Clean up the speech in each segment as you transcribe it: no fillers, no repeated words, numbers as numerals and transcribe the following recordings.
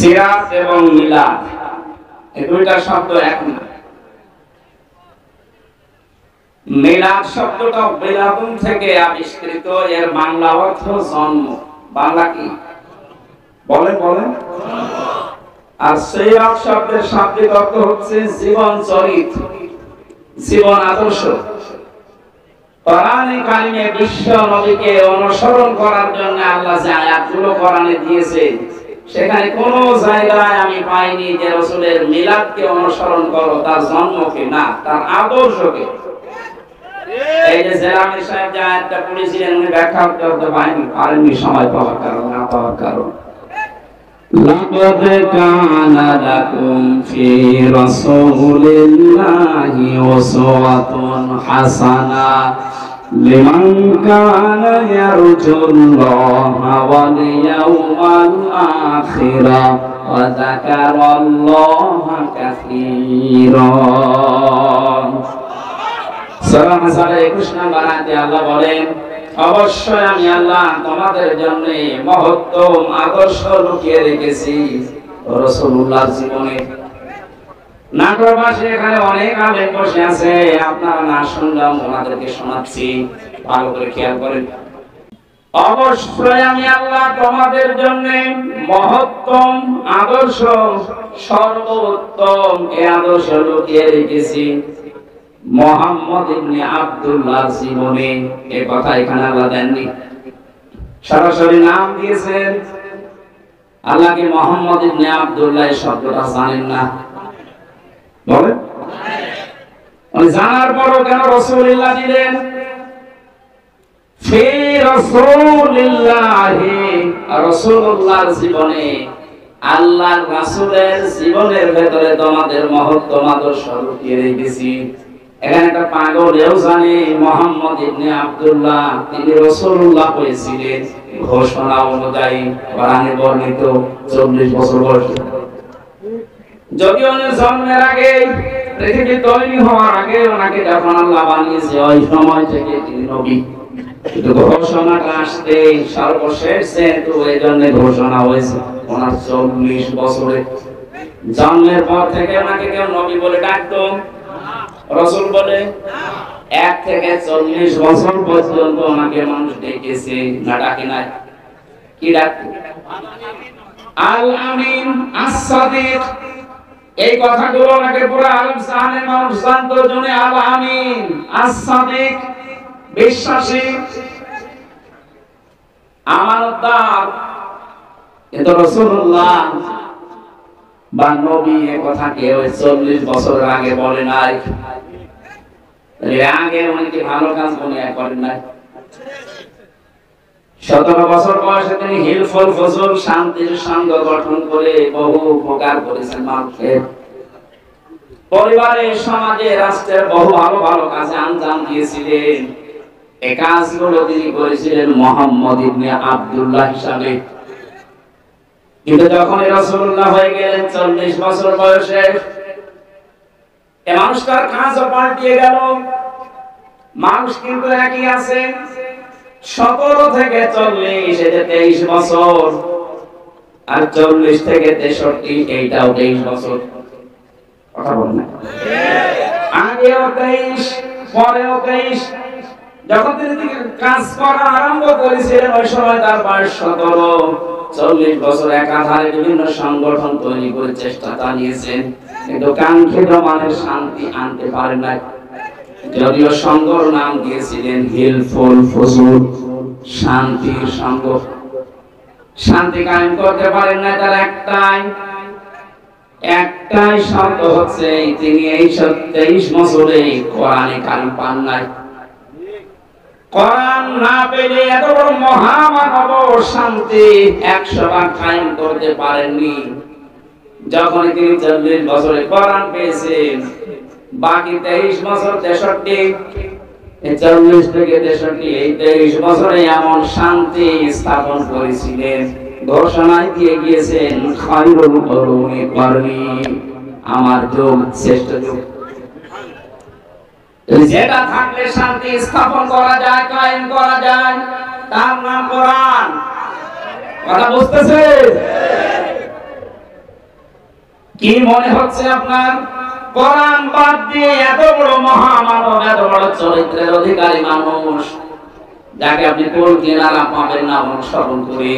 সিরাত এবং মিলাদ এই দুইটা শব্দ এক না। মিলাদ শব্দটা বিলাদুন থেকে আবিষ্কৃত, এর বাংলা অর্থ জন্ম। বাংলা কি বলেন বলেন? আর সিরাত শব্দের শাব্দিক অর্থ হচ্ছে জীবন চরিত, জীবন আদর্শ। কোরআনে কারিমে বিশ্ব নবীকে অনুসরণ করার জন্য আল্লাহ যে আয়াতগুলো কোরআনে দিয়েছে, সেখানে কোন জায়গায় আমি পাইনি যে রাসূলের মিলাদকে অনুসরণ করো, তার জন্মকে না, তার আদর্শকে। এই যে জেলামি সাহেব যে আয়াতটা পড়েছিলেন, উনি ব্যাখ্যা করতে পারেননি সময় পাওয়ার কারণে, না পাওয়ার কারণে। لقد كان لكم في رسول الله أسوة حسنة لمن كان يرجو الله واليوم الآخر وذكر الله كثيرا। সূরা আনফাল 21 নম্বর আয়াতে আল্লাহ বলেন, অবশ্যই আমি আল্লাহ তোমাদের জন্য মহত্তম আদর্শ লুকিয়ে রেখেছি রাসূলুল্লাহর জীবনে। নাটোরবাসী এখানে অনেক আলেম বসে আছে, আপনারা না শুনলাম ওনাদেরকে শোনাচ্ছি, ভালো করে খেয়াল করেন। অবশ্যই আমি আল্লাহ তোমাদের জন্য মহত্তম আদর্শ, সর্বোত্তম এই আদর্শ লুকিয়ে রেখেছি মুহাম্মদ ইবনে আব্দুল্লাহ জীবনে। এই কথা এখানে আল্লাহ দেননি, সরাসরি নাম দিয়েছেন। আল্লাহ কি মুহাম্মদ ইবনে আব্দুল্লাহ শব্দটা জানেন না? বলেন, জানার পরও কেন রাসূলুল্লাহ দিলেন? ফি রাসূলিল্লাহি, রাসূলুল্লাহর জীবনে, আল্লাহর রাসূলের জীবনের ভেতরে তোমাদের মহত্তম আদর্শ লুকিয়ে রেখেছি। এখানে একটা পাগলেও জানে মুহাম্মদ ইবনে আব্দুল্লাহ তিনি রাসূলুল্লাহ হয়েছিলেন ঘোষণা অনুযায়ী, কোরআনে বর্ণিত 40 বছর বয়সে। যদিও উনি জন্মের আগে, পৃথিবী তৈরি হওয়ার আগে ওনাকে যখন আল্লাহ বানিয়েছে, ওই সময় থেকে তিনি নবী। কিন্তু ঘোষণাটা আসতে সর্বশেষ যেহেতু এই জন্য ঘোষণা হয়েছে ওনার 40 বছরে। জন্মের পর থেকে ওনাকে কেউ নবী বলে ডাকতো, রাসূল বলে? 1 থেকে 40 বছর পর্যন্ত ওনাকে মানুষ ডেকেছে, না ডাকে নাই? কি ডাকতো? আল আমিন, আস-সাদিক। এই কথাগুলো ওনাকে পুরো আরব জাহানের মানুষ জানতো, জন্য আল আমিন, আস-সাদিক, বিশ্বাসী, আমানতদার। কিন্তু রাসূলুল্লাহ বা নবী এই কথা কেউ 40 বছর আগে বলে নাই। এর আগে উনি কি ভালো কাজ করেন নাই? 17 বছর বয়সে তিনি হিলফুল ফুজুল শান্তির সংঘ গঠন করে বহু উপকার করেছেন মানুষের। পরিবারে, সমাজে, রাষ্ট্রের বহু ভালো ভালো কাজে আঞ্জাম দিয়েছিলেন। এই কাজগুলো তিনি করেছিলেন মুহাম্মদ ইবনে আব্দুল্লাহ হিসাবে। কিন্তু যখন রাসূলুল্লাহ হয়ে গেলেন 40 বছর বয়সে, এই মানুষটার কাজও পাল্টিয়ে গেল। মানুষ কিন্তু একই আছে, 17 থেকে 40, এটা 23 বছর, আর 40 থেকে 63 এইটাও 23 বছর। কথা বলেন না? আগেও 23, পরেও 23। যখন তিনি কাজ করা আরম্ভ করেছিলেন ওই সময় তার বয়স 17। 40 বছর একাধারে বিভিন্ন সংগঠন তৈরি করে চেষ্টা চালিয়েছেন, কিন্তু কাঙ্ক্ষিত মানের শান্তি আনতে পারেন নাই। যদিও সংঘর নাম দিয়েছিলেন হিলফুল ফুজুল, শান্তির সংঘ। শান্তি কায়েম করতে পারেন না তার একটাই শর্ত হচ্ছে তিনি এই 23 বছরে কোরআনে কারিম পান নাই। কোরআন না পেলে এত বড় মহামানব শান্তি 100 বার কায়েম করতে পারেননি। যখন তিনি 40 বছরে কোরআন পেয়েছেন, বাকি 23 বছর 63, 40 থেকে 63 এই 23 বছরে এমন শান্তি স্থাপন করেছিলেন, ঘোষণায় দিয়ে গিয়েছেন খায়রুল কুরুনি করনি, আমার যুগ শ্রেষ্ঠ যুগ। যেটা থাকলে শান্তি স্থাপন করা যায়, কায়েম করা যায়, তার নাম কোরআন। কথা বুঝতেছে? কি মনে হচ্ছে আপনার? কোরআন বাদ দিয়ে এত বড় মহামানব, এত বড় চরিত্রের অধিকারী মানুষ, যাকে আপনি কোন কিনারা পাবেন না অনুসরণ করে,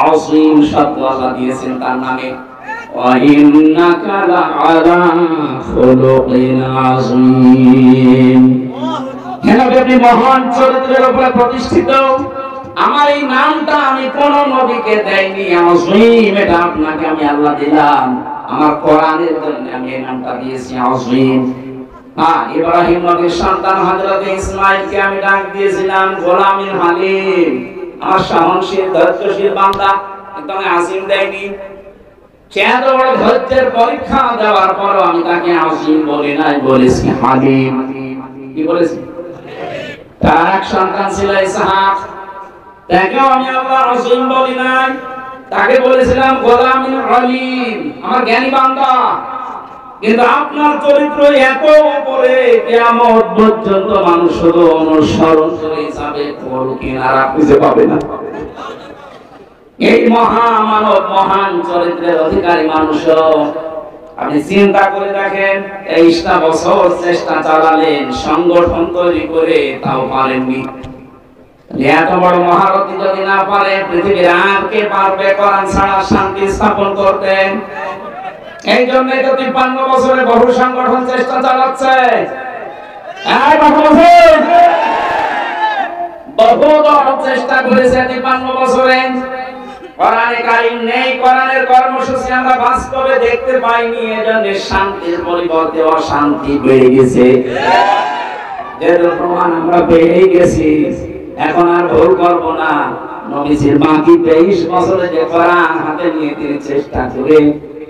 আযীম শব্দ আল্লাহ দিয়েছেন তার নামে। ওয়া ইন্নাকা লাআলা খুলুকিন আযীম। কেন আপনি মহান চরিত্রের উপরে প্রতিষ্ঠিত? আমার এই নামটা আমি কোন নবীকে দেইনি, আযীম এটা আপনাকে আমি আল্লাহ দিলাম। আমার কোরআনের জন্য আমি এই নামটা দিয়েছি আযীম। ইব্রাহিম নবীর সন্তান হযরত ইসমাঈলকে আমি ডাক দিয়েছিলাম গোলামিল হালিম, আমার সহনশীল ধৈর্যশীল বান্দা, কিন্তু আমি আযীম দেইনি। এত বড় ধৈর্যের পরীক্ষা দেওয়ার পরও আমি তাকে আযীম বলি নাই, বলেছি হালিম। কি বলেছি? তার এক সন্তান ছিল ইসহাক, তাকেও আমি আল্লাহ আযীম বলি নাই, তাকে বলেছিলাম গোলামিল হালিম, আমার জ্ঞানী বান্দা। কিন্তু আপনার চরিত্র এত উপরে, কিয়ামত পর্যন্ত মানুষ শুধু অনুসরণ করে যাবে, কোন কিনারা খুঁজে পাবে না। এই মহামানব, মহান চরিত্রের অধিকারী মানুষ, আপনি চিন্তা করে দেখেন, 23টা বছর চেষ্টা চালালেন সংগঠন তৈরি করে, তাও পারেননি। এত বড় মহারথী যদি না পারে, পৃথিবীর আর কে পারবে কোরআন ছাড়া শান্তি স্থাপন করতে? এই জন্যই তো 53 বছরে বহু সংগঠন চেষ্টা চালাচ্ছে। বহু দল চেষ্টা করেছে 53 বছরে। কোরআনে কারীম নেই, কোরআনের কর্মসূচি আমরা বাস্তবে দেখতে পাইনি, এজন্য শান্তির পরিবর্তে অশান্তি বেড়ে গেছে। এর প্রমাণ আমরা পেয়ে গেছি, এখন আর ভুল করব না। নবীজির বাকি 23 বছরে যে কোরআন হাতে নিয়ে তিনি চেষ্টা করে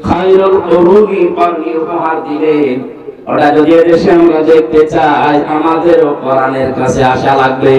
খায়রুল কুরুনি পানি উপহার দিলেন, ওটা যদি এদেশে আমরা দেখতে চাই, আমাদেরও কোরআনের কাছে আসা লাগবে।